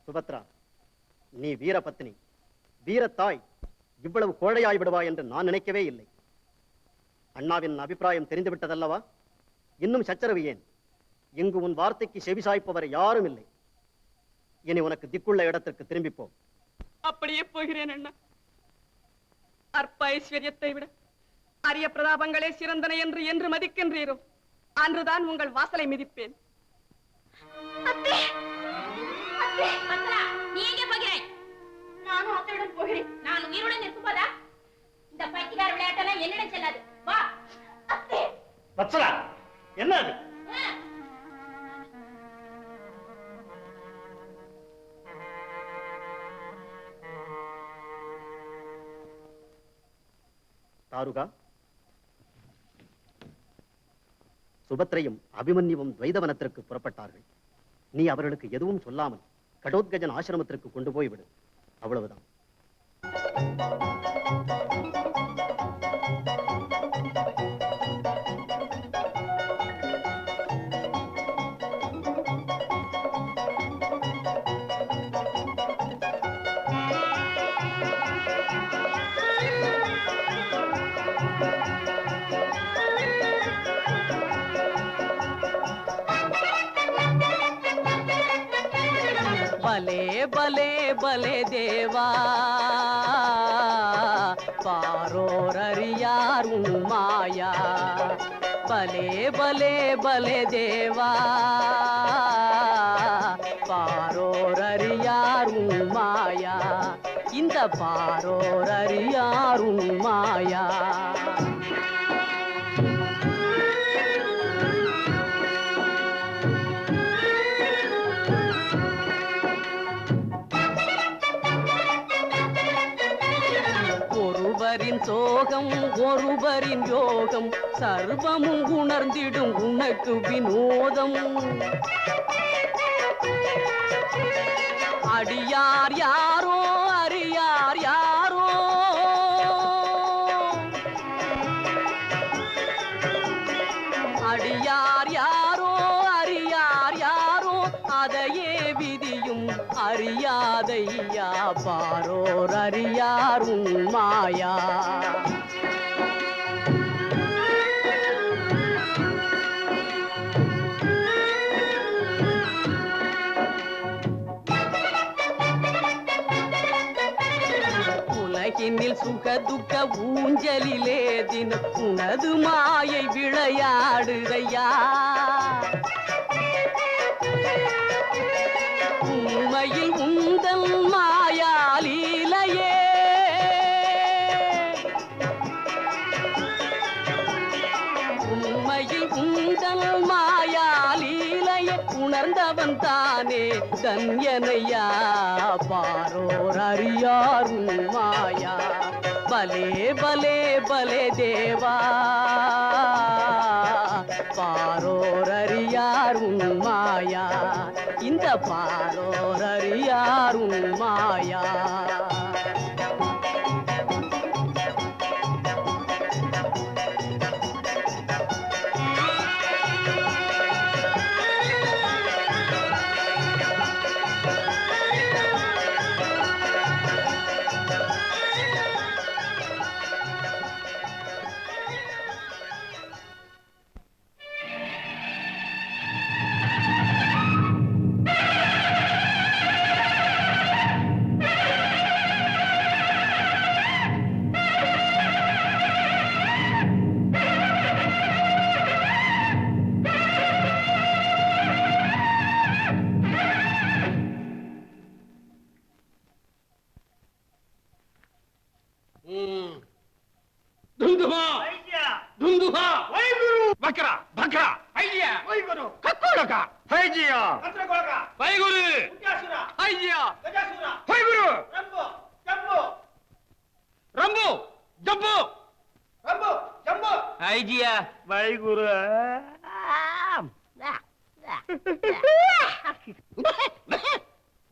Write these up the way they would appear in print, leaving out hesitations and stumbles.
சுபத்ரா, நீ வீர பத்னி, வீரத்தாய், இவ்வளவு கோழையாய் விடுவா என்று நான் நினைக்கவே இல்லை. அண்ணாவின் அபிப்பிராயம் தெரிந்துவிட்டதல்லவா? இன்னும் சச்சரவு ஏன்? இங்கு உன் வார்த்தைக்கு செவிசாய்ப்பவர் யாரும் இல்லை. இனி உனக்கு திக்குள்ள இடத்திற்கு திரும்பிப்போ. அப்படியே போகிறேன் அண்ணா. அற்ப ஐஸ்வர்யத்தை விட அரிய பிரதாபங்களே சிறந்தன என்று என்று மதிக்கின்றீரோ அன்றுதான் உங்கள் வாசலை மிதிப்பேன். நீ எங்கே போகிறாய்? நானும் அத்தையுடன் போகிறேன். நான் உயிருடன் இருக்கும்போதா இந்த பைத்தியக்கார விளையாட்டெல்லாம் என்னிடம் செல்லாது. வா அத்தே. வத்சலா, என்ன அது? தாருகா, சுபத்ரையும் அபிமன்யுவும் துவைதவனத்திற்கு புறப்பட்டார்கள். நீ அவர்களுக்கு எதுவும் சொல்லாமல் கடோத்கஜன் ஆசிரமத்திற்கு கொண்டு போய்விடு. அவ்வளவுதான். பலே பலே பலே தேவா, பாரோர் அறியார் உன் மாயா. பலே பலே பலே தேவா, பாரோர் அறியார் உன் மாயா. இந்த பாரோர் அறியார் உன் மாயா. ஒருவரின் சோகம் ஒருவரின் யோகம் சர்வமும் உணர்ந்திடும் உனக்கு வினோதம். அடியார் யாரோ அறியார் யாரோ, அடியார் யாரோ அறியார் யாரோ, அதையே விதியும் அறியாதையா. பாரோர் அறியார் உன் மாயா. உலகினில் சுகதுக்க ஊஞ்சலிலே தினம் உனது மாயை விளையாடுதையா. உண்மையில் உந்தன் மாயாலீலையே, உண்மையில் உந்தன் மாயாலீலையே உணர்ந்தவன் தானே தன்யனையா. பாரோர் அறியார் உன் மாயா. பலே பலே பலே தேவா, பாரோர் அறியார் உன் மாயா. இந்த பாரோர் அறியார் உன் மாயா.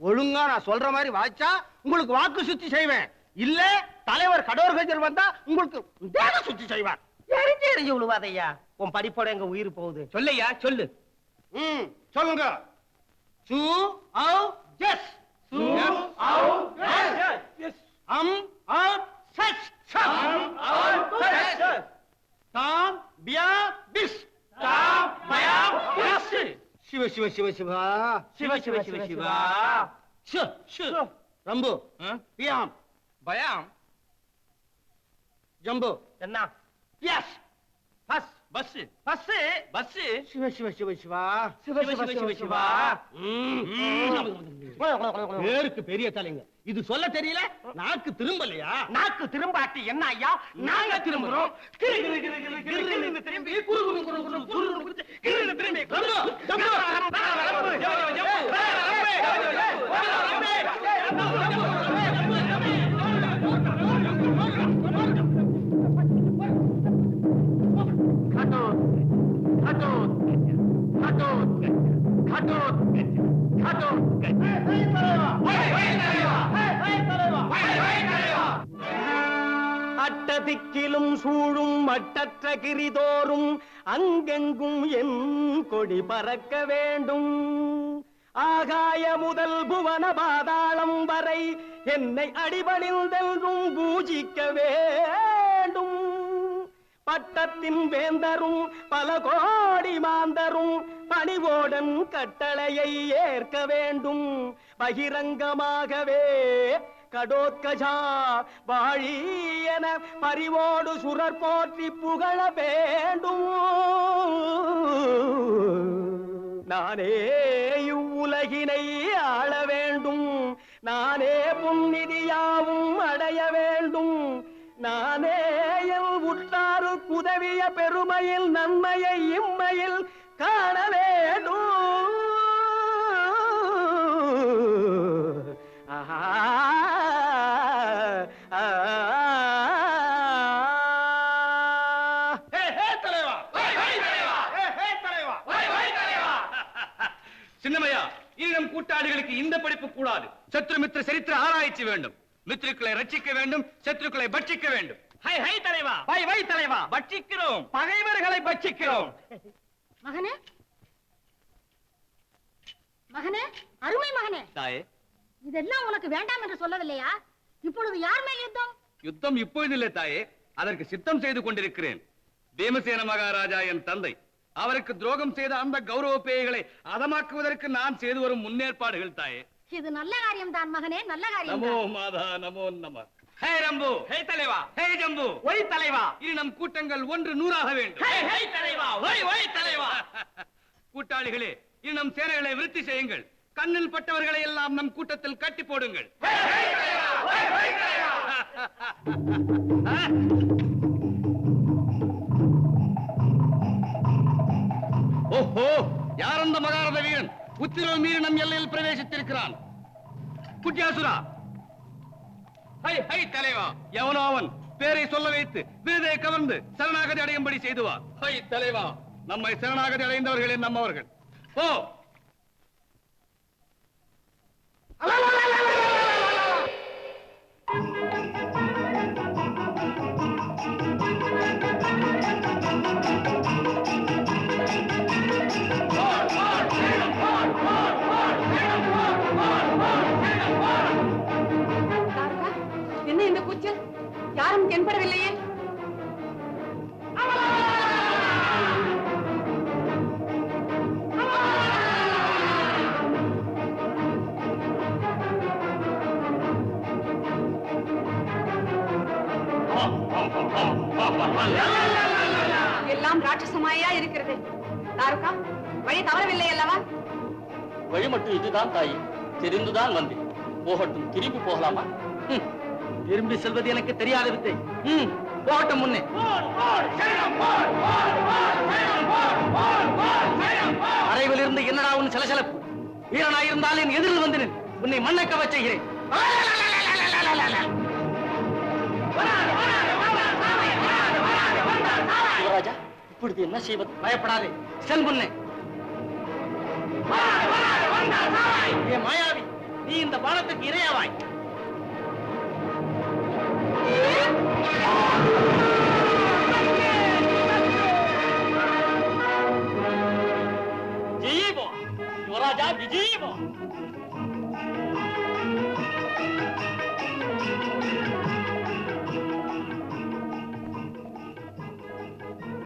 ஒழுங்கா நான் சொல்ற மாதிரி வாச்சா உங்களுக்கு வாக்கு சுத்தி செய்வேன். இல்ல தலைவர் கடோர்கஜர் வந்தா உங்களுக்கு தேக சுத்தி செய்வார். எரிஞ்சு எரிஞ்சு விழுவாதையா. உன் படிப்போட எங்க உயிர் போகுது. சொல்லையா சொல்லு. சொல்லுங்க. சிவ சிவ சிவா சிவ சிவ சிவ சிவா. ஷு, ஷு. ரம்பு பியாம் பயம். ஜம்பு என்ன? எஸ் பஸ் பஸ் பஸ் பஸ். சிவ சிவ சிவ சிவா சிவ சிவ சிவ சிவா. பேருக்கு பெரிய தலைங்க. இது சொல்ல தெரியல, நாக்கு திரும்பலையா? நாக்கு திரும்பாட்டி என்ன ஐயா? நாங்க திரும்புறோம். கிரு கிரு கிரு கிரு கிரு கிருன்னு திரும்பி குரு குரு குரு குரு குரு குரு கிருன்னு திரும்பி. ரம்பு, ஜம்பு. அட்டதிக்கிலும் சூழும் மட்டற்ற கிரிதோறும் அங்கெங்கும் என் கொடி பறக்க வேண்டும். ஆகாய முதல் புவன பாதாளம் வரை என்னை அடிபணிந்தென்றும் பூஜிக்க வேண்டும். பட்டத்தின் வேந்தரும் பல கோடி மாந்தரும் பணிவோடன் கட்டளையை ஏற்க வேண்டும். பகிரங்கமாகவே கடோத்கஜா வாழி என பரிவோடு சுரர் போற்றி புகழ வேண்டும். நானே இவ்வுலகினை ஆள வேண்டும். நானே புன்னிதியாவும் அடைய வேண்டும். நானே என் உற்றாரு உதவிய பெருமையில் நன்மையை இம்மையில் காண வேண்டும். சின்னமையா, இனி நம் கூட்டாளிகளுக்கு இந்த படிப்பு கூடாது. சத்ரு மித்திர சரித்திர ஆராய்ச்சி வேண்டும். மித்திருக்களை ரட்சிக்க வேண்டும், சத்ருக்களை பட்சிக்க வேண்டும். ஹை ஹை தலைவா, வை வை தலைவா, பட்சிக்கிறோம், பகைவர்களை பட்சிக்கிறோம். மகனே, மகனே, அருமை மகனே, தாயே, இதெல்லாம் உனக்கு வேண்டாம் என்று சொல்லவில்லையா? இப்பொழுது யார் மேல் யுத்தம்? யுத்தம் இப்பொழுது இல்லை தாயே, அதற்கு சித்தம் செய்து கொண்டிருக்கிறேன். பீமசேன மகாராஜா என் தந்தை. அவருக்கு துரோகம் செய்த அந்த கௌரவ பேய்களை அதமாக்குவதற்கு நான் செய்து வரும் முன்னேற்பாடுகள் தாயே. இது நல்ல காரியம் தான் மகனே, நல்ல காரியம். நமோ மாதா, நமோ நம. ஹே ரம்பு, ஹே தலைவா, ஹே ஜம்பு, ஒய் தலைவா, இனி நம் கூட்டங்கள் 100 வேண்டும். ஹே ஹே தலைவா, ஒய் ஒய் தலைவா. கூட்டாளிகளே, இனி நம் சேனைகளை விருத்தி செய்யுங்கள். கண்ணில் பட்டவர்களை எல்லாம் நம் கூட்டத்தில் கட்டி போடுங்கள். ஓஹோ, யார் அந்த மகாரத வீரன்? உத்திரவு மீறி நம் எல்லையில் பிரவேசித்திருக்கிறான். குட்டியாசுரா, ஹை ஹை தலைவா, எவனோ அவன் பேரை சொல்ல வைத்து விருதை கவர்ந்து சரணாகதி அடையும்படி செய்துவா. ஹை தலைவா, நம்மை சரணாகதி அடைந்தவர்களே நம்மவர்கள். ஓ என்ன இந்த கூச்சல்? யாரும் தென்படவில்லையே. எல்லாம் ராட்சசமாயா இருக்கிறது. தாருகா, வழி தவறவில்லை அல்லவா? வழி மட்டும் இதுதான் தாயி, தெரிந்துதான் வந்தேன். போகட்டும், திரும்பி போகலாமா? திரும்பி செல்வது எனக்கு தெரியாத வித்தை. போகட்டும் முன்னே. அறைவில் இருந்து என்னடா உன் சலசலப்பு? வீரனாயிருந்தால் என் எதிரில் வந்து நில். உன்னை மண்ணக்க செய்கிறேன். யுவராஜா, இப்பொழுது என்ன செய்வது? பயப்படாதே, செல் முன்னே. ஏ மாயாவி, நீ இந்த பானத்துக்கு இரையாவாய். ஜீவோ யுவராஜா, விஜீவோ.